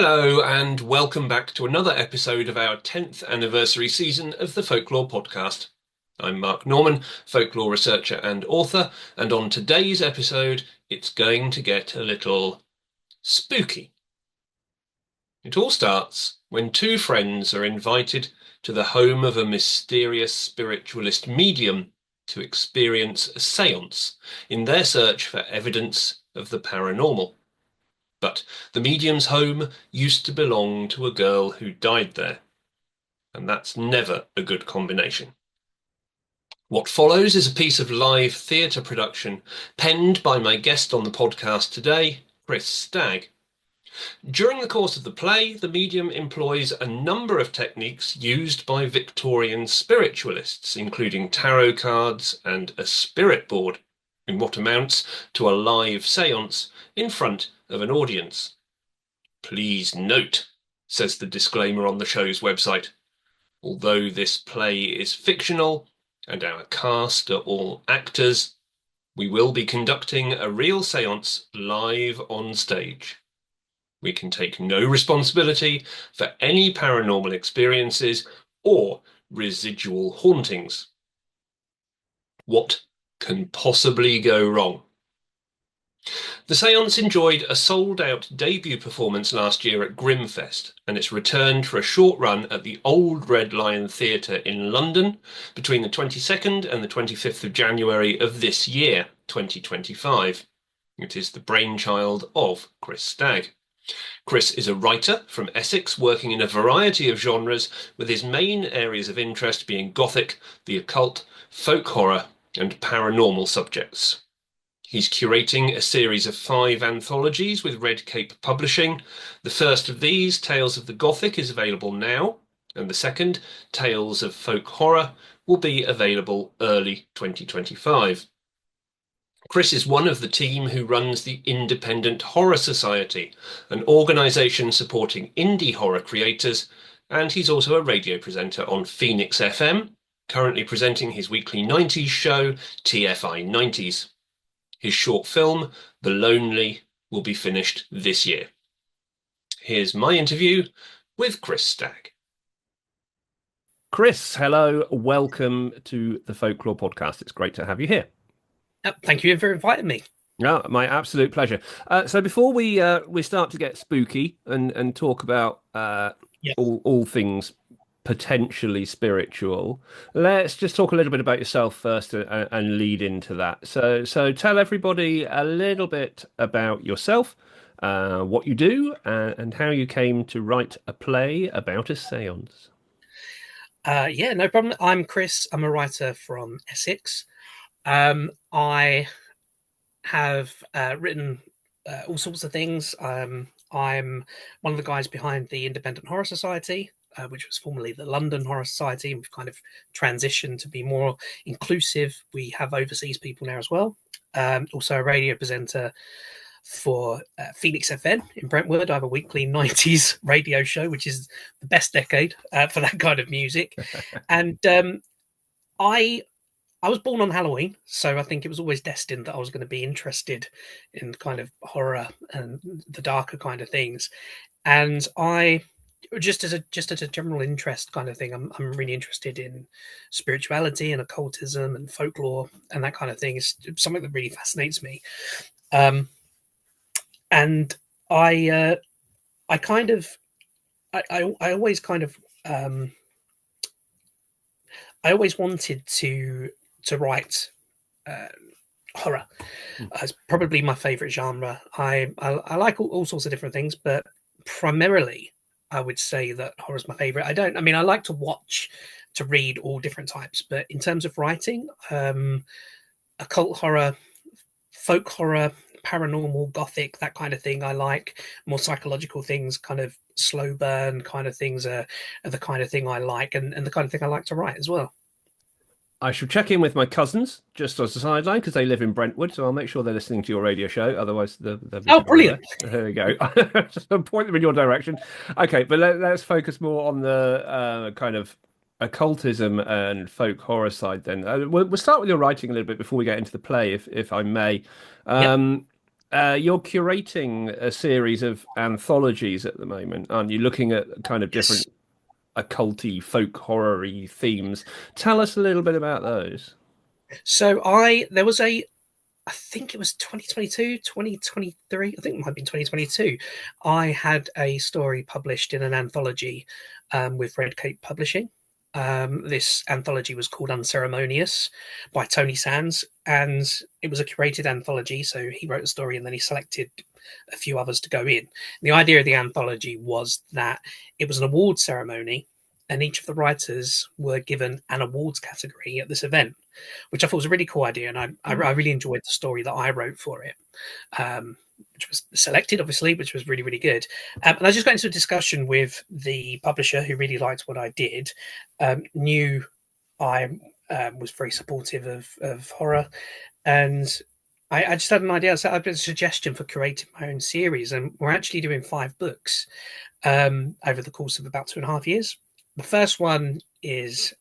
Hello, and welcome back to another episode of our 10th anniversary season of the Folklore Podcast. I'm Mark Norman, folklore researcher and author, and on today's episode, it's going to get a little spooky. It all starts when two friends are invited to the home of a mysterious spiritualist medium to experience a séance in their search for evidence of the paranormal. But the medium's home used to belong to a girl who died there, and that's never a good combination. What follows is a piece of live theatre production penned by my guest on the podcast today, Chris Stagg. During the course of the play, the medium employs a number of techniques used by Victorian spiritualists, including tarot cards and a spirit board, in what amounts to a live séance in front of an audience. Please note, says the disclaimer on the show's website, although this play is fictional and our cast are all actors, we will be conducting a real séance live on stage. We can take no responsibility for any paranormal experiences or residual hauntings. What can possibly go wrong? The Seance enjoyed a sold-out debut performance last year at Grimfest, and it's returned for a short run at the Old Red Lion Theatre in London between the 22nd and the 25th of January of this year, 2025. It is the brainchild of Chris Stagg. Chris is a writer from Essex, working in a variety of genres, with his main areas of interest being Gothic, the occult, folk horror, and paranormal subjects. He's curating a series of 5 anthologies with Red Cape Publishing. The first of these, Tales of the Gothic, is available now, and the second, Tales of Folk Horror, will be available early 2025. Chris is one of the team who runs the Independent Horror Society, an organisation supporting indie horror creators, and he's also a radio presenter on Phoenix FM, currently presenting his weekly 90s show, TFI 90s. His short film, The Lonely, will be finished this year. Here's my interview with Chris Stagg. Chris, hello. Welcome to the Folklore Podcast. It's great to have you here. Thank you for inviting me. Yeah, my absolute pleasure. So before we start to get spooky and talk about all things potentially spiritual, let's just talk a little bit about yourself first and lead into that. So tell everybody a little bit about yourself, what you do, and how you came to write a play about a séance. No problem. I'm Chris. I'm a writer from Essex. I have written all sorts of things. I'm one of the guys behind the Independent Horror Society, which was formerly the London Horror Society, and we've kind of transitioned to be more inclusive. We have overseas people now as well. Also a radio presenter for Phoenix FM in Brentwood. I have a weekly 90s radio show, which is the best decade for that kind of music. And I was born on Halloween, so I think it was always destined that I was going to be interested in kind of horror and the darker kind of things. And I just as a general interest kind of thing, I'm really interested in spirituality and occultism and folklore and that kind of thing. Is something that really fascinates me. And I kind of I always kind of I always wanted to write horror. It's probably my favorite genre. I like all sorts of different things, but primarily I would say that horror is my favorite. I like to watch, to read all different types, but in terms of writing, occult horror, folk horror, paranormal, gothic, that kind of thing I like. More psychological things, kind of slow burn kind of things are the kind of thing I like, and the kind of thing I like to write as well. I shall check in with my cousins just as a sideline because they live in Brentwood, so I'll make sure they're listening to your radio show. Otherwise, they'll be brilliant! There we go. Just point them in your direction. Okay, but let's focus more on the kind of occultism and folk horror side. Then we'll start with your writing a little bit before we get into the play, if I may. You're curating a series of anthologies at the moment, aren't you? Looking at kind of Yes. different occulty, folk horror-y themes. Tell us a little bit about those. So there was I think it was 2022, 2023. I think it might have been 2022. I had a story published in an anthology with Red Cape Publishing. This anthology was called Unceremonious by Tony Sands, and it was a curated anthology. So he wrote a story and then he selected a few others to go in. And the idea of the anthology was that it was an award ceremony, and each of the writers were given an awards category at this event, which I thought was a really cool idea. And I really enjoyed the story that I wrote for it, which was selected, obviously, which was really, really good. And I just got into a discussion with the publisher who really liked what I did, knew I was very supportive of horror. And I just had an idea. So I had a suggestion for creating my own series. And we're actually doing 5 books over the course of about 2.5 years. The first one is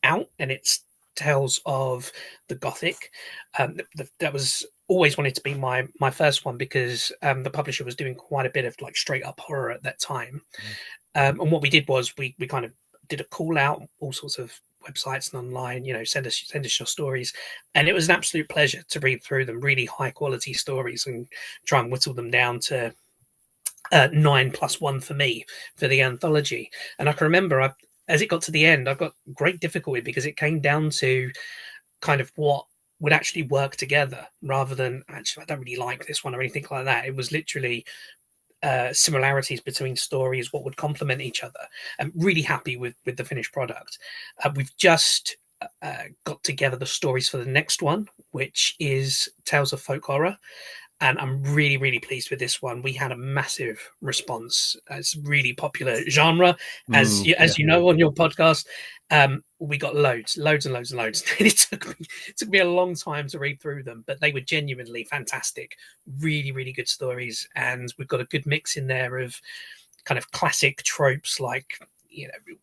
out, and it's tales of the Gothic. That was always wanted to be my first one because the publisher was doing quite a bit of like straight up horror at that time. And what we did was we kind of did a call out, all sorts of websites and online, send us your stories, and it was an absolute pleasure to read through them. Really high quality stories and try and whittle them down to 9+1 for me for the anthology. And I can remember as it got to the end, I've got great difficulty because it came down to kind of what would actually work together rather than actually I don't really like this one or anything like that. It was literally similarities between stories, what would complement each other. I'm really happy with the finished product. We've just got together the stories for the next one, which is Tales of Folk Horror. And I'm really, really pleased with this one. We had a massive response. It's a really popular genre, as you know on your podcast. We got loads and loads and loads. It took me a long time to read through them, but they were genuinely fantastic. Really, really good stories, and we've got a good mix in there of kind of classic tropes like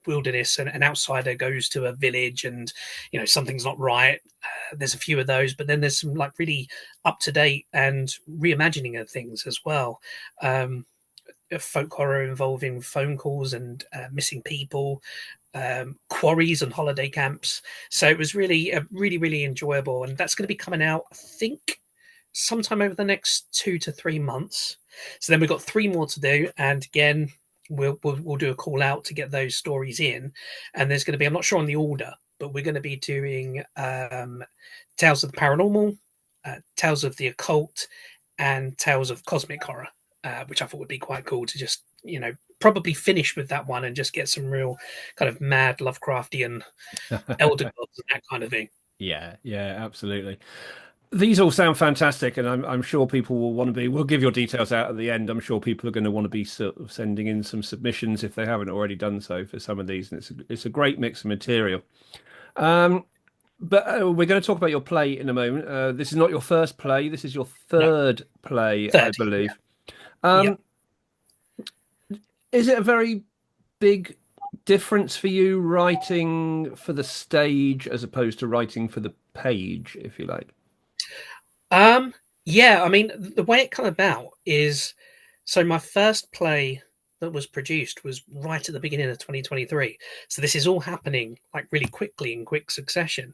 wilderness and an outsider goes to a village and something's not right. There's a few of those, but then there's some like really up to date and reimagining of things as well. Folk horror involving phone calls and missing people, quarries and holiday camps. So it was really really enjoyable, and that's going to be coming out I think sometime over the next 2 to 3 months. So then we've got 3 more to do, and again we'll do a call out to get those stories in. And there's going to be, I'm not sure on the order, but we're going to be doing Tales of the Paranormal, Tales of the Occult, and Tales of Cosmic Horror, which I thought would be quite cool to just probably finish with that one and just get some real kind of mad Lovecraftian elder gods and that kind of thing. Yeah, absolutely. These all sound fantastic, and I'm sure people will want to be. We'll give your details out at the end. I'm sure people are going to want to be sort of sending in some submissions if they haven't already done so for some of these. And it's a great mix of material. But we're going to talk about your play in a moment. This is not your first play. This is your third play, I believe. Yeah. Is it a very big difference for you writing for the stage as opposed to writing for the page, if you like? Yeah, I mean, the way it came about is, so my first play that was produced was right at the beginning of 2023. So this is all happening like really quickly in quick succession.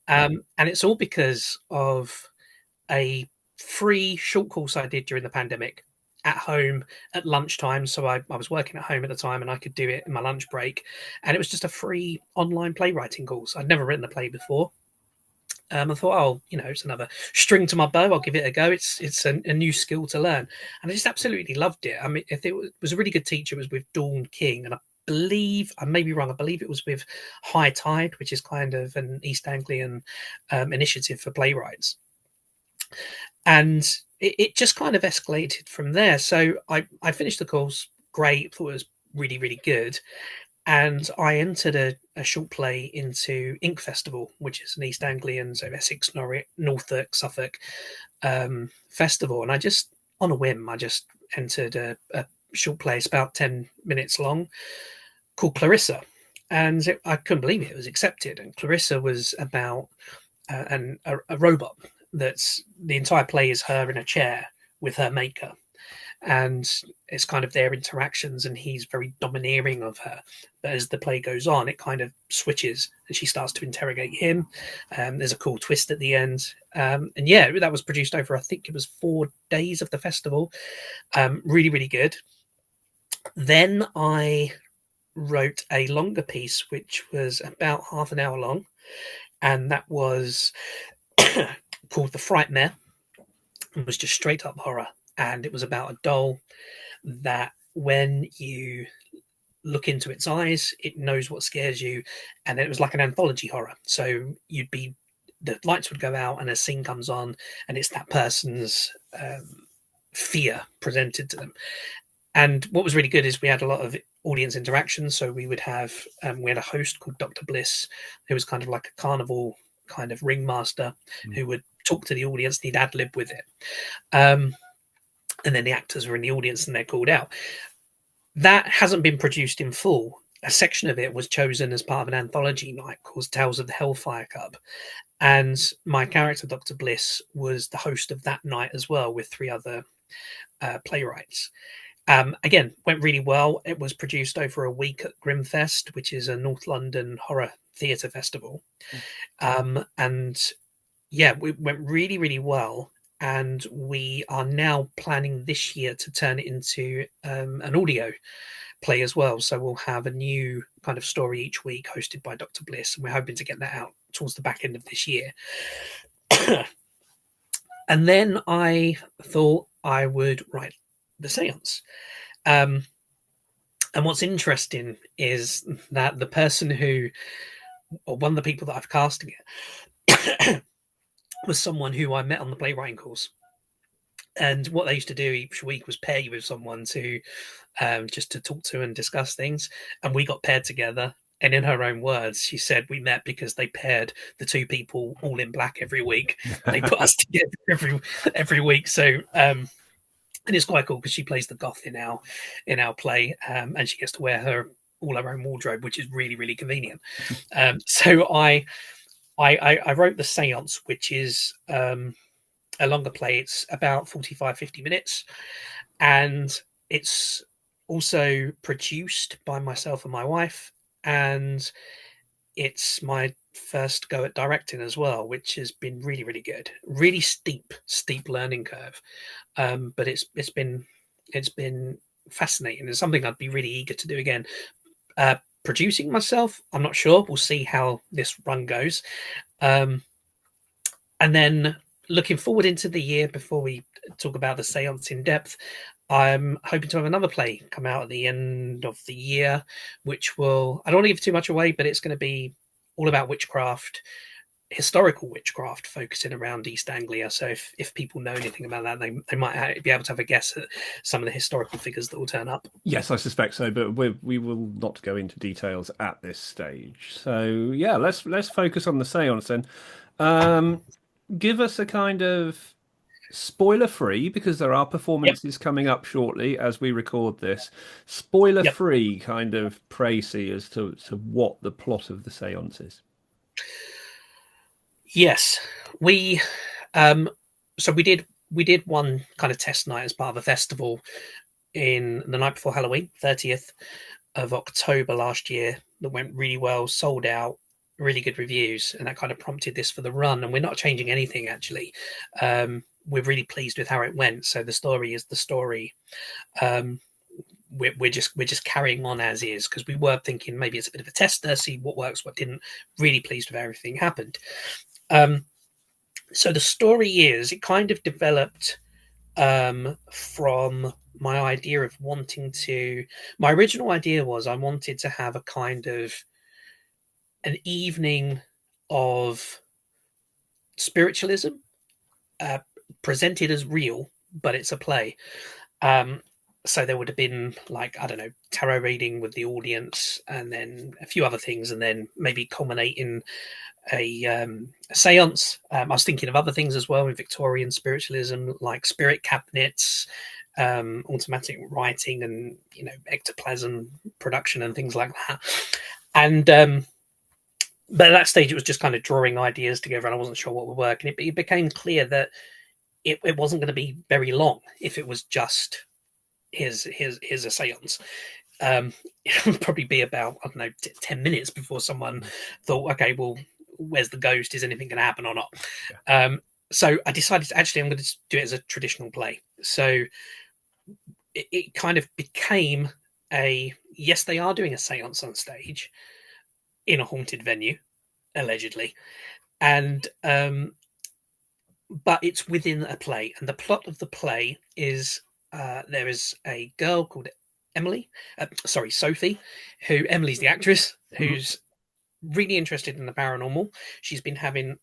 And it's all because of a free short course I did during the pandemic at home at lunchtime. So I was working at home at the time and I could do it in my lunch break. And it was just a free online playwriting course. I'd never written a play before. I thought, oh, it's another string to my bow. I'll give it a go. It's a new skill to learn, and I just absolutely loved it. I mean, if it was a really good teacher, it was with Dawn King, and I believe I may be wrong. I believe it was with High Tide, which is kind of an East Anglian initiative for playwrights, and it just kind of escalated from there. So I finished the course, great. Thought it was really really good. And I entered a short play into Ink Festival, which is an East Anglian, so Essex, Norfolk, Suffolk festival. And I just, on a whim, I just entered a short play. It's about 10 minutes long, called Clarissa. And I couldn't believe it was accepted. And Clarissa was about a robot that's, the entire play is her in a chair with her maker. And it's kind of their interactions, and he's very domineering of her. But as the play goes on, it kind of switches, and she starts to interrogate him. There's a cool twist at the end, and yeah, that was produced over, I think it was 4 days of the festival. Really, really good. Then I wrote a longer piece, which was about half an hour long, and that was called The Frightmare. It was just straight up horror, and it was about a doll that when you look into its eyes, it knows what scares you, and it was like an anthology horror. So the lights would go out, and a scene comes on, and it's that person's fear presented to them. And what was really good is we had a lot of audience interaction. So we would have we had a host called Dr. Bliss, who was kind of like a carnival kind of ringmaster who would talk to the audience, and he'd ad lib with it. And then the actors were in the audience and they're called out. That hasn't been produced in full. A section of it was chosen as part of an anthology night called Tales of the Hellfire Club. And my character, Dr. Bliss, was the host of that night as well, with 3 other playwrights. Again, went really well. It was produced over a week at Grimfest, which is a North London horror theatre festival. And yeah, it went really, really well. And we are now planning this year to turn it into an audio play as well. So we'll have a new kind of story each week hosted by Dr. Bliss. And we're hoping to get that out towards the back end of this year. And then I thought I would write the Seance. And what's interesting is that the person who, or one of the people that I've casting it, was someone who I met on the playwriting course. And what they used to do each week was pair you with someone to just to talk to and discuss things. And we got paired together. And in her own words, she said we met because they paired the 2 people all in black every week. They put us together every week. So and it's quite cool because she plays the goth in our play, and she gets to wear all her own wardrobe, which is really, really convenient. So I wrote the Seance, which is a longer play. It's about 45-50 minutes, and it's also produced by myself and my wife, and it's my first go at directing as well, which has been really, really good. Really steep learning curve, but it's been fascinating. It's something I'd be really eager to do again. Producing myself, I'm not sure. We'll see how this run goes. And then looking forward into the year, before we talk about the Seance in depth, I'm hoping to have another play come out at the end of the year, which will, I don't want to give too much away, but it's going to be all about witchcraft, historical witchcraft, focusing around East Anglia. So if people know anything about that, they might be able to have a guess at some of the historical figures that will turn up. Yes, I suspect so, but we will not go into details at this stage. So yeah, let's focus on the Seance then. Give us a kind of spoiler-free, because there are performances coming up shortly as we record this. Spoiler-free kind of précis as to what the plot of the Seance is. Yes, we did one kind of test night as part of a festival in the night before Halloween, 30th of October last year, that went really well, sold out, really good reviews, and that kind of prompted this for the run. And we're not changing anything, actually. We're really pleased with how it went. So the story is the story. We're just carrying on as is, because we were thinking maybe it's a bit of a tester, see what works, what didn't. Really pleased with how everything happened. So the story is, it kind of developed from my idea of my original idea was I wanted to have a kind of an evening of spiritualism, presented as real, but it's a play. So there would have been, like, I don't know, tarot reading with the audience, and then a few other things, and then maybe culminate in a seance. I was thinking of other things as well in Victorian spiritualism, like spirit cabinets, automatic writing, and ectoplasm production and things like that. And but at that stage, it was just kind of drawing ideas together, and I wasn't sure what would work. And it became clear that it wasn't going to be very long if it was just his a seance. It would probably be about, I don't know, 10 minutes before someone thought, okay, well, where's the ghost? Is anything going to happen or not? So I decided to I'm going to do it as a traditional play. So it kind of became yes, they are doing a seance on stage in a haunted venue, allegedly. And but it's within a play, and the plot of the play is there is a girl called Sophie, who Emily's the actress, who's really interested in the paranormal. She's been having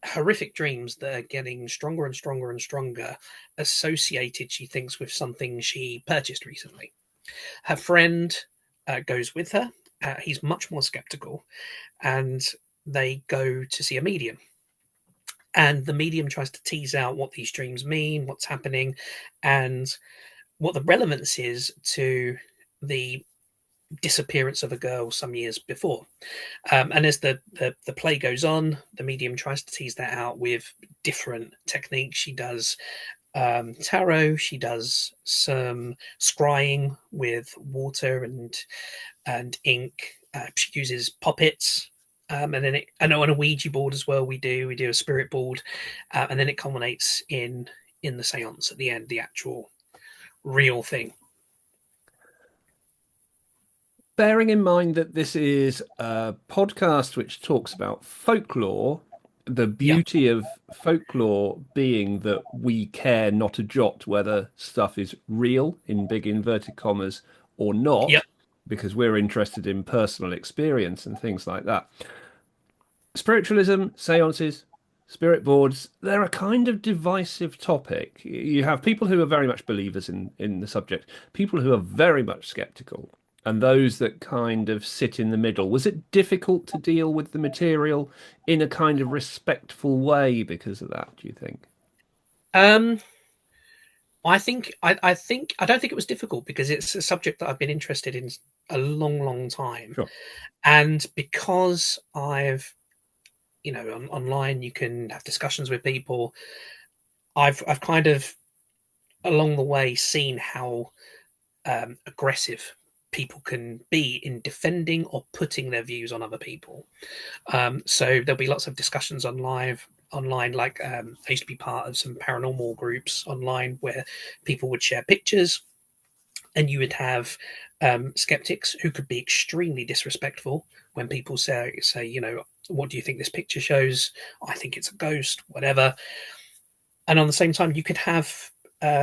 horrific dreams that are getting stronger and stronger and stronger, associated, she thinks, with something she purchased recently. Her friend goes with her. He's much more skeptical, and they go to see a medium. And the medium tries to tease out what these dreams mean, what's happening, and what the relevance is to the disappearance of a girl some years before. And as the play goes on, the medium tries to tease that out with different techniques. She does tarot, she does some scrying with water and ink. She uses puppets. And then on a Ouija board as well. We do a spirit board, and then it culminates in the seance at the end, the actual real thing. Bearing in mind that this is a podcast which talks about folklore, the beauty of folklore being that we care not a jot whether stuff is real, in big inverted commas, or not, because we're interested in personal experience and things like that. Spiritualism, seances, spirit boards, they're a kind of divisive topic. You have people who are very much believers in the subject, people who are very much skeptical, and those that kind of sit in the middle. Was it difficult to deal with the material in a kind of respectful way because of that, do you think? I don't think it was difficult, because it's a subject that I've been interested in a long time. Sure. And because I've, online you can have discussions with people. I've kind of along the way seen how aggressive people can be in defending or putting their views on other people. So there'll be lots of discussions online. Like I used to be part of some paranormal groups online where people would share pictures, and you would have skeptics who could be extremely disrespectful when people say, what do you think this picture shows? I think it's a ghost, whatever. And on the same time, you could have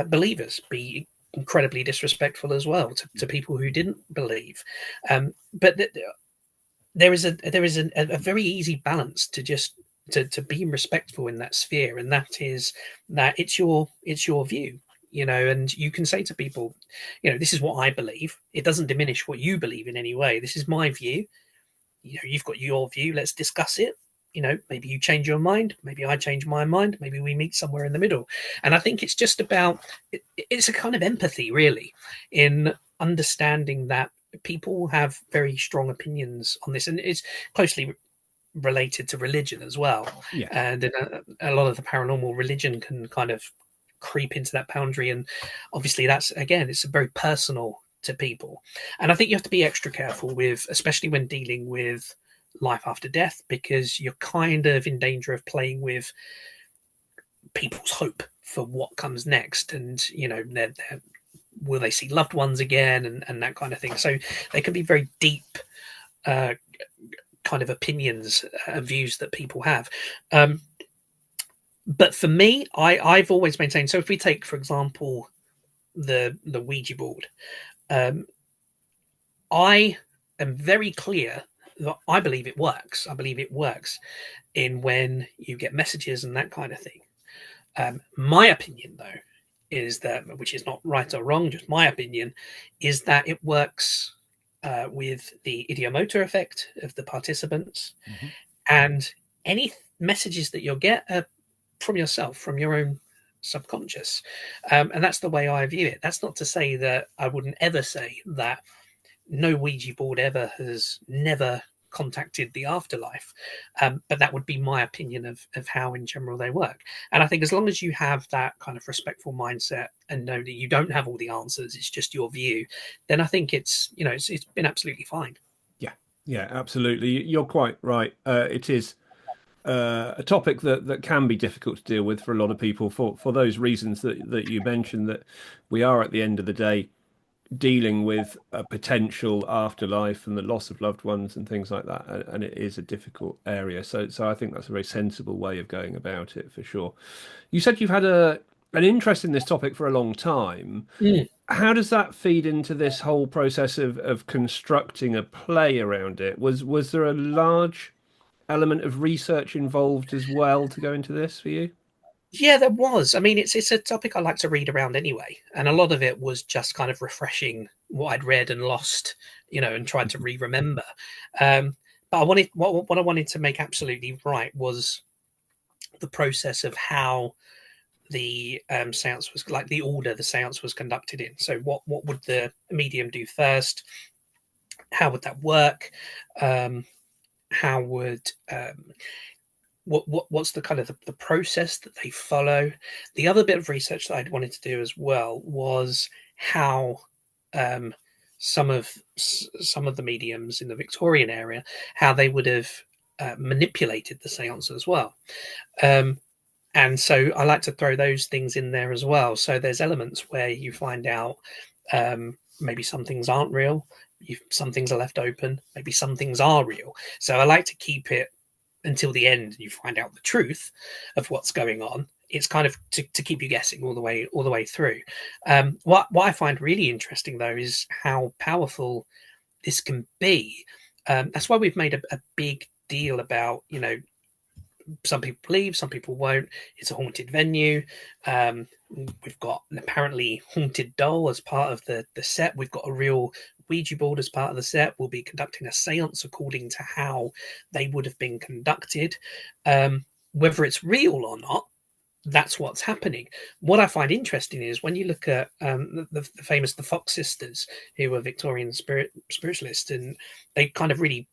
believers be incredibly disrespectful as well to people who didn't believe. But there is a very easy balance to just to be respectful in that sphere, and that is that it's your view. And you can say to people, this is what I believe. It doesn't diminish what you believe in any way. This is my view. You've got your view. Let's discuss it. Maybe you change your mind. Maybe I change my mind. Maybe we meet somewhere in the middle. And I think it's just about, it's a kind of empathy, really, in understanding that people have very strong opinions on this. And it's closely related to religion as well. Yeah. And a lot of the paranormal religion can kind of creep into that boundary, and obviously that's, again, it's very personal to people. And I think you have to be extra careful with, especially when dealing with life after death, because you're kind of in danger of playing with people's hope for what comes next, and will they see loved ones again, and that kind of thing. So they can be very deep kind of opinions and views that people have. But for me, I've always maintained, so if we take, for example, the Ouija board, I am very clear that I believe it works. I believe it works in when you get messages and that kind of thing. My opinion, though, is that, which is not right or wrong, just my opinion, is that it works with the idiomotor effect of the participants, and any messages that you'll get are from yourself, from your own subconscious. And that's the way I view it. That's not to say that I wouldn't ever say that no Ouija board ever has never contacted the afterlife. But that would be my opinion of how in general they work. And I think as long as you have that kind of respectful mindset and know that you don't have all the answers, it's just your view, then I think it's been absolutely fine. Yeah, absolutely. You're quite right. It is a topic that can be difficult to deal with for a lot of people for those reasons that you mentioned, that we are at the end of the day dealing with a potential afterlife and the loss of loved ones and things like that, and it is a difficult area. So I think that's a very sensible way of going about it, for sure. You said you've had an interest in this topic for a long time. How does that feed into this whole process of constructing a play around it? Was there a large element of research involved as well to go into this for you? Yeah, there was. I mean, it's a topic I like to read around anyway, and a lot of it was just kind of refreshing what I'd read and lost, and tried to remember. But I wanted what I wanted to make absolutely right was the process of how the seance was, like the order the seance was conducted in. So what would the medium do first? How would that work? How would what's the kind of the process that they follow? The other bit of research that I'd wanted to do as well was how some of the mediums in the Victorian area, how they would have manipulated the seance as well. And so I like to throw those things in there as well. So there's elements where you find out maybe some things aren't real, some things are left open, maybe some things are real. So I like to keep it until the end and you find out the truth of what's going on. It's kind of to keep you guessing all the way through. What I find really interesting though is how powerful this can be. That's why we've made a big deal about, some people believe, some people won't. It's a haunted venue. We've got an apparently haunted doll as part of the set. We've got a real Ouija board as part of the set. We'll be conducting a seance according to how they would have been conducted. Whether it's real or not, that's what's happening. What I find interesting is when you look at the famous the Fox sisters, who were Victorian spiritualists, and they kind of really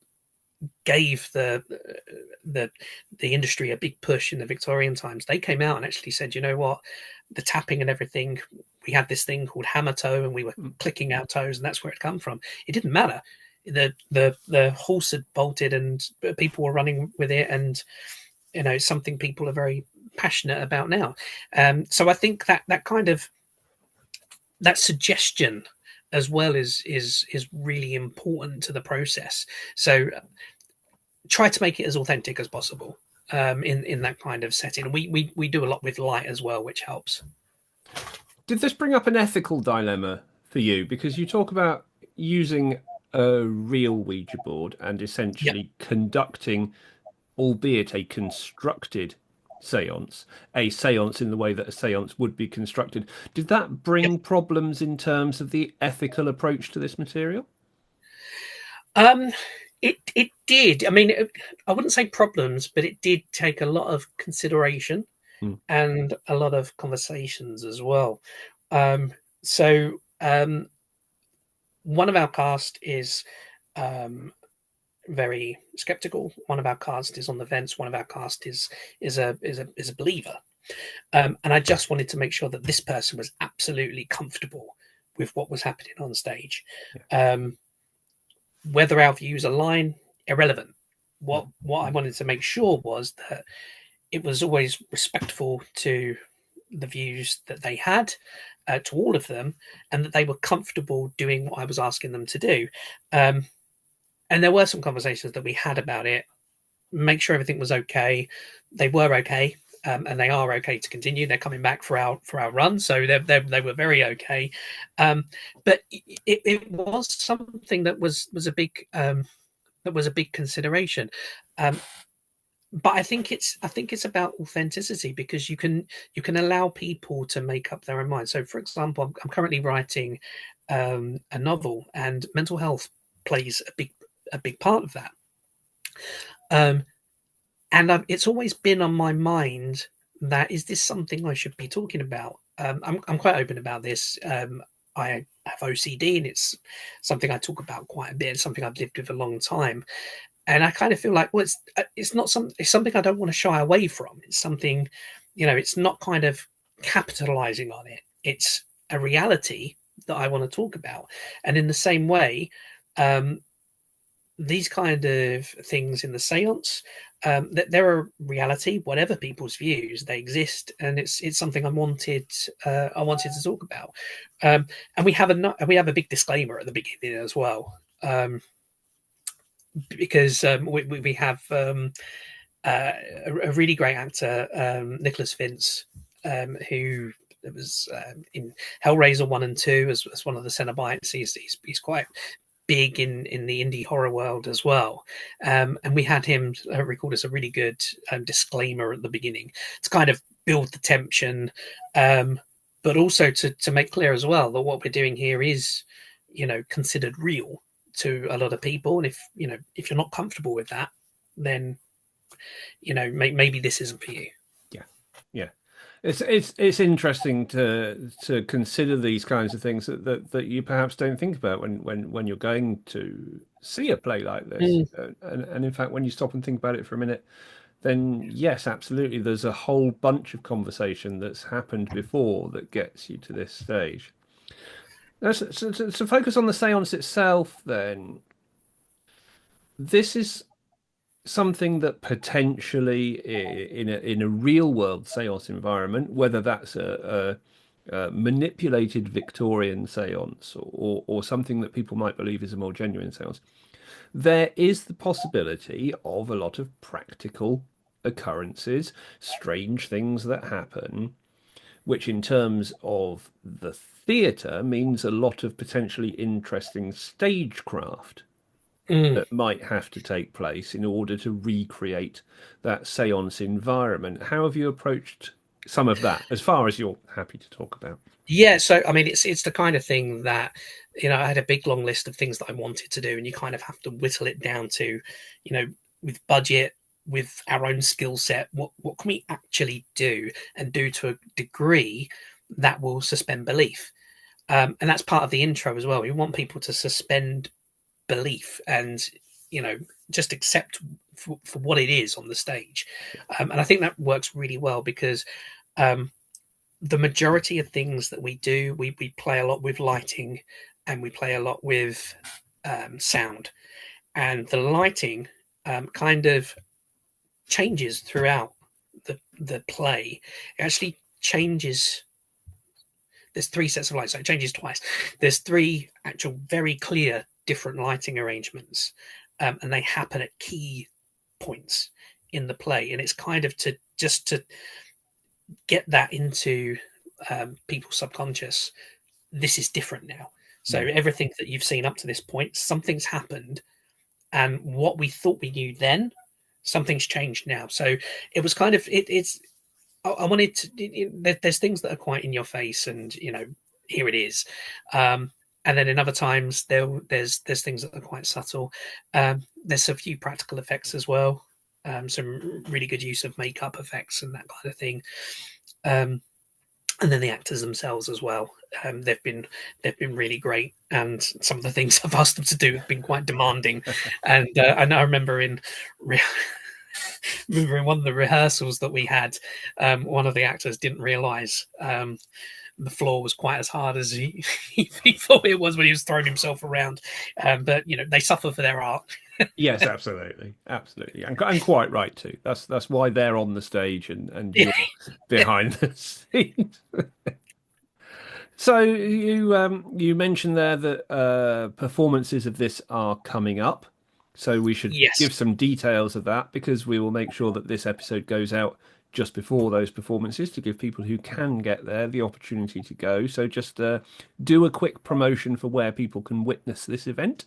gave the industry a big push in the Victorian times. They came out and actually said, you know what, the tapping and everything, we had this thing called hammer toe and we were clicking our toes, and that's where it come from. It didn't matter. The horse had bolted and people were running with it, and something people are very passionate about now. So I think that kind of that suggestion as well is really important to the process. So try to make it as authentic as possible in that kind of setting. We do a lot with light as well, which helps. Did this bring up an ethical dilemma for you? Because you talk about using a real Ouija board and essentially conducting, albeit a constructed seance in the way that a seance would be constructed. Did that bring problems in terms of the ethical approach to this material? It did. I mean, I wouldn't say problems, but it did take a lot of consideration and a lot of conversations as well. So one of our cast is very skeptical. One of our cast is on the fence. One of our cast is a believer. And I just wanted to make sure that this person was absolutely comfortable with what was happening on stage. Whether our views align, irrelevant. What I wanted to make sure was that it was always respectful to the views that they had, to all of them, and that they were comfortable doing what I was asking them to do. And there were some conversations that we had about it, make sure everything was okay. They were okay. And they are okay to continue. They're coming back for our run, so they were very okay. But it was something that was a big consideration. But I think it's about authenticity, because you can allow people to make up their own mind. So, for example, I'm currently writing a novel, and mental health plays a big part of that. And it's always been on my mind that, is this something I should be talking about? I'm quite open about this. I have OCD, and it's something I talk about quite a bit. It's something I've lived with a long time. And I kind of feel like, well, it's something I don't want to shy away from. It's something, it's not kind of capitalizing on it. It's a reality that I want to talk about. And in the same way, these kind of things in the seance, that they're a reality, whatever people's views, they exist, and it's something I wanted to talk about. And we have a big disclaimer at the beginning as well, because we have a really great actor, Nicholas Vince, who was in Hellraiser 1 and 2 as one of the Cenobites. He's quite big in the indie horror world as well, and we had him record us a really good disclaimer at the beginning to kind of build the tension, but also to make clear as well that what we're doing here is considered real to a lot of people, and if you're not comfortable with that, then maybe this isn't for you. Yeah. It's interesting to consider these kinds of things that you perhaps don't think about when you're going to see a play like this. And in fact, when you stop and think about it for a minute, then yes, absolutely, there's a whole bunch of conversation that's happened before that gets you to this stage. Now, so focus on the seance itself, then. This is something that potentially in a real world seance environment, whether that's a manipulated Victorian seance or something that people might believe is a more genuine seance, there is the possibility of a lot of practical occurrences, strange things that happen, which in terms of the theatre means a lot of potentially interesting stagecraft that might have to take place in order to recreate that seance environment. How have you approached some of that, as far as you're happy to talk about? Yeah, so I mean, it's the kind of thing that I had a big long list of things that I wanted to do, and you kind of have to whittle it down to, with budget, with our own skill set, what can we actually do and do to a degree that will suspend belief, and that's part of the intro as well. We want people to suspend belief and just accept for what it is on the stage, and I think that works really well because the majority of things that we do, we play a lot with lighting and we play a lot with sound, and the lighting kind of changes throughout the play. It actually changes. There's 3 sets of lights, so it changes twice. There's 3 actual very clear different lighting arrangements, and they happen at key points in the play, and it's kind of to get that into people's subconscious. This is different now. So everything that you've seen up to this point, something's happened, and what we thought we knew then, something's changed now. So it was kind of it's. I wanted to. There's things that are quite in your face, and here it is. And then in other times, there's things that are quite subtle. There's a few practical effects as well. Some really good use of makeup effects and that kind of thing. And then the actors themselves as well. They've been really great, and some of the things I've asked them to do have been quite demanding. And I remember in one of the rehearsals that we had, one of the actors didn't realise the floor was quite as hard as he thought it was when he was throwing himself around. But they suffer for their art. Yes, absolutely, and quite right too. That's why they're on the stage and you're behind the scenes. So you mentioned there that performances of this are coming up. So we should give some details of that, because we will make sure that this episode goes out just before those performances to give people who can get there the opportunity to go. So just do a quick promotion for where people can witness this event.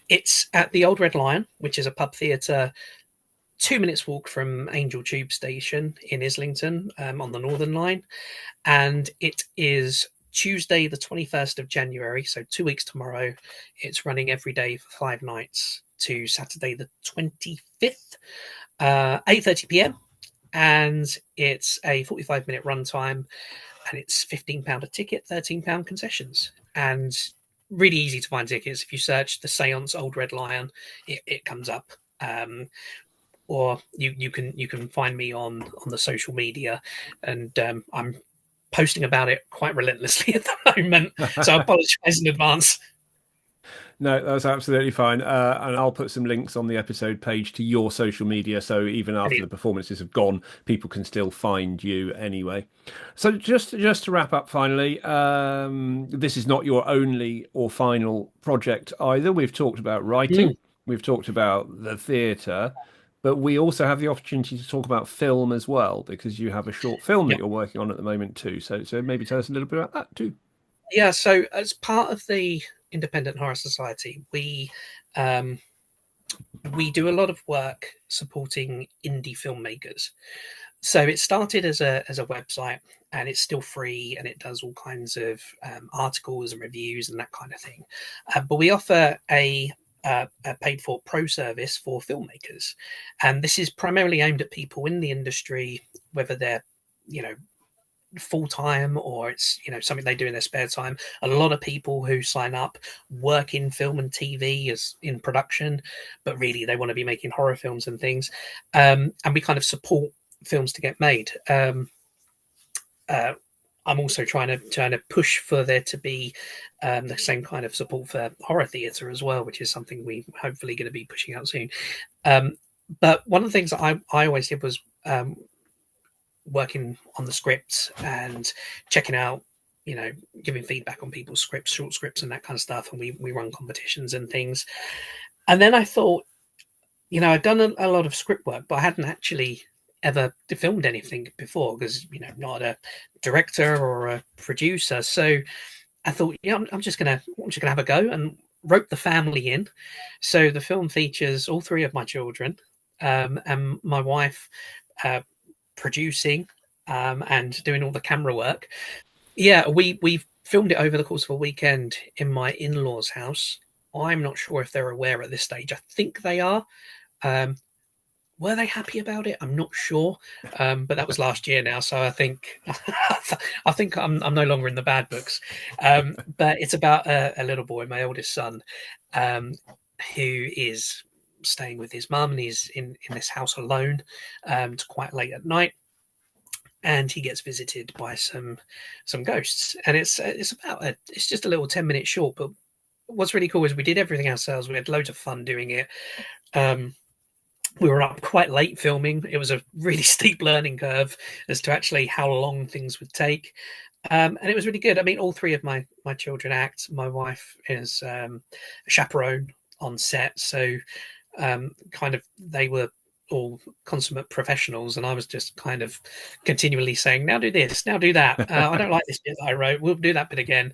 It's at the Old Red Lion, which is a pub theatre 2 minutes walk from Angel Tube Station in Islington, on the Northern Line. And it is Tuesday, the 21st of January, so 2 weeks tomorrow. It's running every day for 5 nights to Saturday, the 25th, 8:30 p.m. And it's a 45-minute run time, and it's £15 a ticket, £13 concessions. And really easy to find tickets. If you search the Seance Old Red Lion, it comes up. Or you can find me on the social media, and I'm posting about it quite relentlessly at the moment. So I apologize in advance. No, that's absolutely fine. And I'll put some links on the episode page to your social media, so even after the performances have gone, people can still find you anyway. So just to wrap up finally, this is not your only or final project either. We've talked about writing, we've talked about the theatre, but we also have the opportunity to talk about film as well, because you have a short film that you're working on at the moment too. So maybe tell us a little bit about that too. Yeah, so as part of the Independent Horror Society, we do a lot of work supporting indie filmmakers. So it started as a website, and it's still free, and it does all kinds of articles and reviews and that kind of thing. But we offer a paid for pro service for filmmakers, and this is primarily aimed at people in the industry, whether they're full time or it's something they do in their spare time. A lot of people who sign up work in film and TV as in production, but really they want to be making horror films and things, and we kind of support films to get made. I'm also trying to push for there to be the same kind of support for horror theatre as well, which is something we hopefully going to be pushing out soon. But one of the things that I always did was working on the scripts and checking out, giving feedback on people's scripts, short scripts and that kind of stuff. And we run competitions and things. And then I thought, I'd done a lot of script work, but I hadn't actually ever filmed anything before because, not a director or a producer. So I thought, I'm just gonna have a go, and wrote the family in. So the film features all three of my children, and my wife producing and doing all the camera work. Yeah, we filmed it over the course of a weekend in my in-laws' house. I'm not sure if they're aware at this stage. I think they are. Were they happy about it? I'm not sure, but that was last year now, so I think I'm no longer in the bad books. But it's about a little boy, my oldest son, who is staying with his mum, and he's in this house alone to quite late at night, and he gets visited by some ghosts. And it's just a little 10-minute short, but what's really cool is we did everything ourselves. We had loads of fun doing it. We were up quite late filming. It was a really steep learning curve as to actually how long things would take. And it was really good. I mean, all three of my children act. My wife is a chaperone on set. So kind of they were all consummate professionals, and I was just kind of continually saying, now do this, now do that. I don't like this bit that I wrote. We'll do that bit again.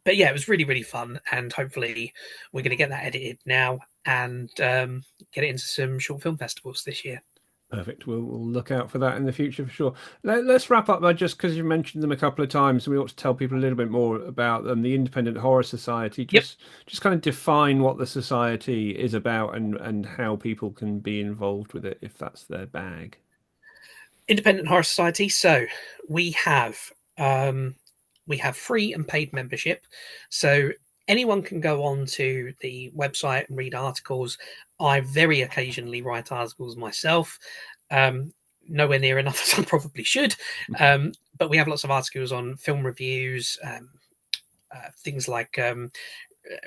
But yeah, it was really, really fun. And hopefully we're going to get that edited now and get it into some short film festivals this year. Perfect. We'll look out for that in the future for sure. Let's wrap up by, just because you mentioned them a couple of times, we ought to tell people a little bit more about them. The Independent Horror Society. Just kind of define what the society is about and how people can be involved with it if that's their bag. Independent Horror Society. So we have free and paid membership. So anyone can go on to the website and read articles. I very occasionally write articles myself, nowhere near enough as I probably should. But we have lots of articles on film reviews, things like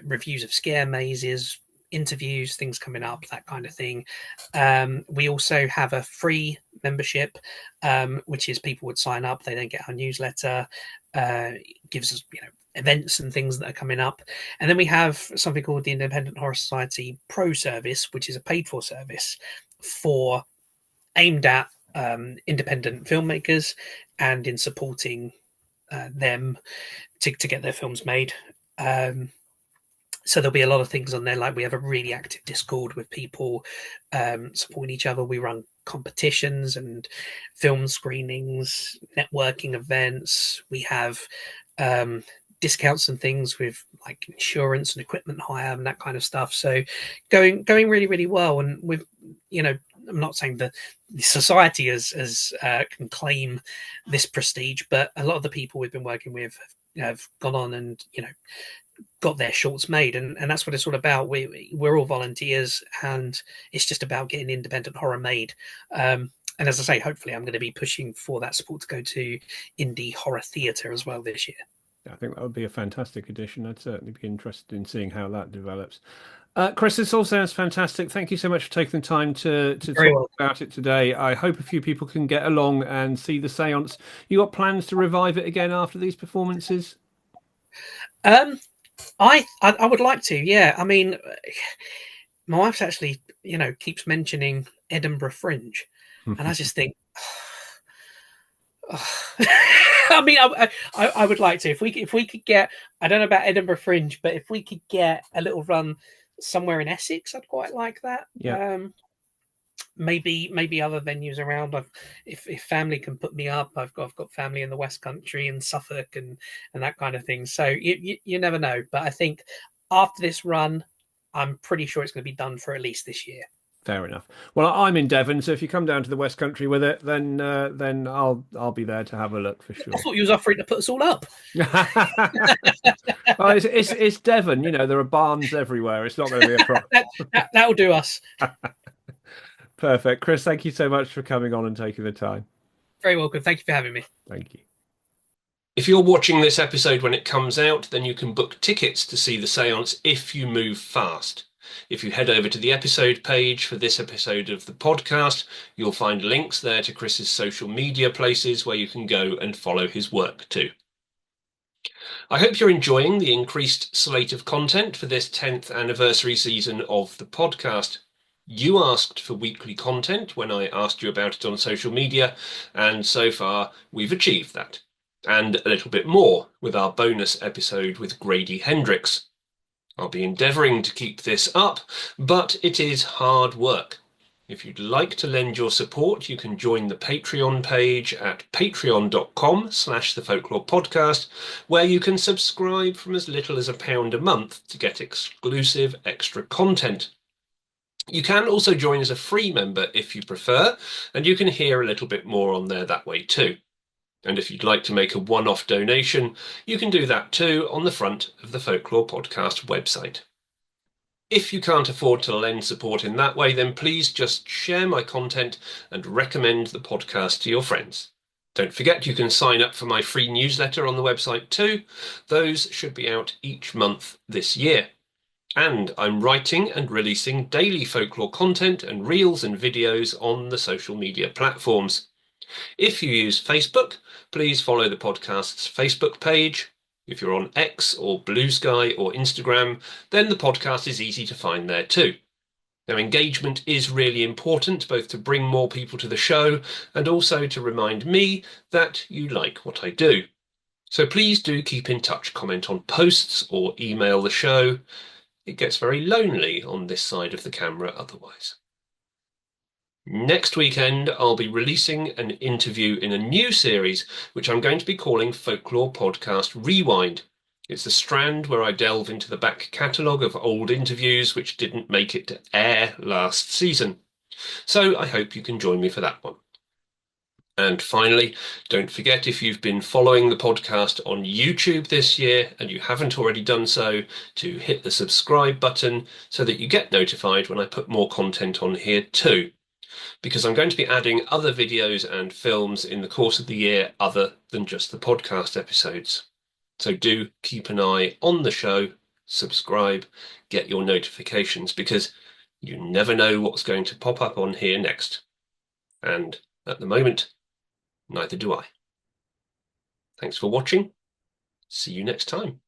reviews of scare mazes, interviews, things coming up, that kind of thing. We also have a free membership, which is people would sign up. They then get our newsletter, gives us, events and things that are coming up. And then we have something called the Independent Horror Society Pro Service, which is a paid for service aimed at independent filmmakers and in supporting them to get their films made. So there'll be a lot of things on there. Like we have a really active Discord with people supporting each other. We run competitions and film screenings, networking events. We have discounts and things with like insurance and equipment hire and that kind of stuff. So going really, really well. And with, I'm not saying that the society can claim this prestige, but a lot of the people we've been working with have gone on and got their shorts made, and that's what it's all about. We're all volunteers, and it's just about getting independent horror made. And as I say, hopefully I'm going to be pushing for that support to go to indie horror theatre as well this year. I think that would be a fantastic addition. I'd certainly be interested in seeing how that develops. Chris, this all sounds fantastic. Thank you so much for taking the time to talk about it today. I hope a few people can get along and see the seance. You got plans to revive it again after these performances? I would like to, yeah. I mean, my wife's actually, keeps mentioning Edinburgh Fringe, and I just think, I mean, I would like to. If we could get, I don't know about Edinburgh Fringe, but if we could get a little run somewhere in Essex, I'd quite like that. Yeah. Maybe other venues around. If family can put me up, I've got family in the West Country and Suffolk and that kind of thing. So you never know. But I think after this run, I'm pretty sure it's going to be done for at least this year. Fair enough. Well, I'm in Devon, so if you come down to the West Country with it, then I'll be there to have a look for sure. I thought you was offering to put us all up. Well, it's Devon. There are barns everywhere. It's not going to be a problem. That'll do us. Perfect. Chris, thank you so much for coming on and taking the time. Very welcome. Thank you for having me. Thank you. If you're watching this episode when it comes out, then you can book tickets to see the seance if you move fast. If you head over to the episode page for this episode of the podcast, you'll find links there to Chris's social media places where you can go and follow his work too. I hope you're enjoying the increased slate of content for this 10th anniversary season of the podcast. You asked for weekly content when I asked you about it on social media, and so far we've achieved that. And a little bit more with our bonus episode with Grady Hendrix. I'll be endeavouring to keep this up, but it is hard work. If you'd like to lend your support, you can join the Patreon page at patreon.com/the Folklore Podcast, where you can subscribe from as little as £1 a month to get exclusive extra content. You can also join as a free member if you prefer, and you can hear a little bit more on there that way too. And if you'd like to make a one-off donation, you can do that too on the front of the Folklore Podcast website. If you can't afford to lend support in that way, then please just share my content and recommend the podcast to your friends. Don't forget you can sign up for my free newsletter on the website too. Those should be out each month this year. And I'm writing and releasing daily folklore content and reels and videos on the social media platforms. If you use Facebook, please follow the podcast's Facebook page. If you're on X or Bluesky or Instagram, then the podcast is easy to find there too. Now, engagement is really important, both to bring more people to the show and also to remind me that you like what I do. So please do keep in touch, comment on posts or email the show. It gets very lonely on this side of the camera otherwise. Next weekend, I'll be releasing an interview in a new series, which I'm going to be calling Folklore Podcast Rewind. It's a strand where I delve into the back catalogue of old interviews which didn't make it to air last season. So I hope you can join me for that one. And finally, don't forget, if you've been following the podcast on YouTube this year and you haven't already done so, to hit the subscribe button so that you get notified when I put more content on here too. Because I'm going to be adding other videos and films in the course of the year other than just the podcast episodes. So do keep an eye on the show, subscribe, get your notifications, because you never know what's going to pop up on here next. And at the moment, neither do I. Thanks for watching. See you next time.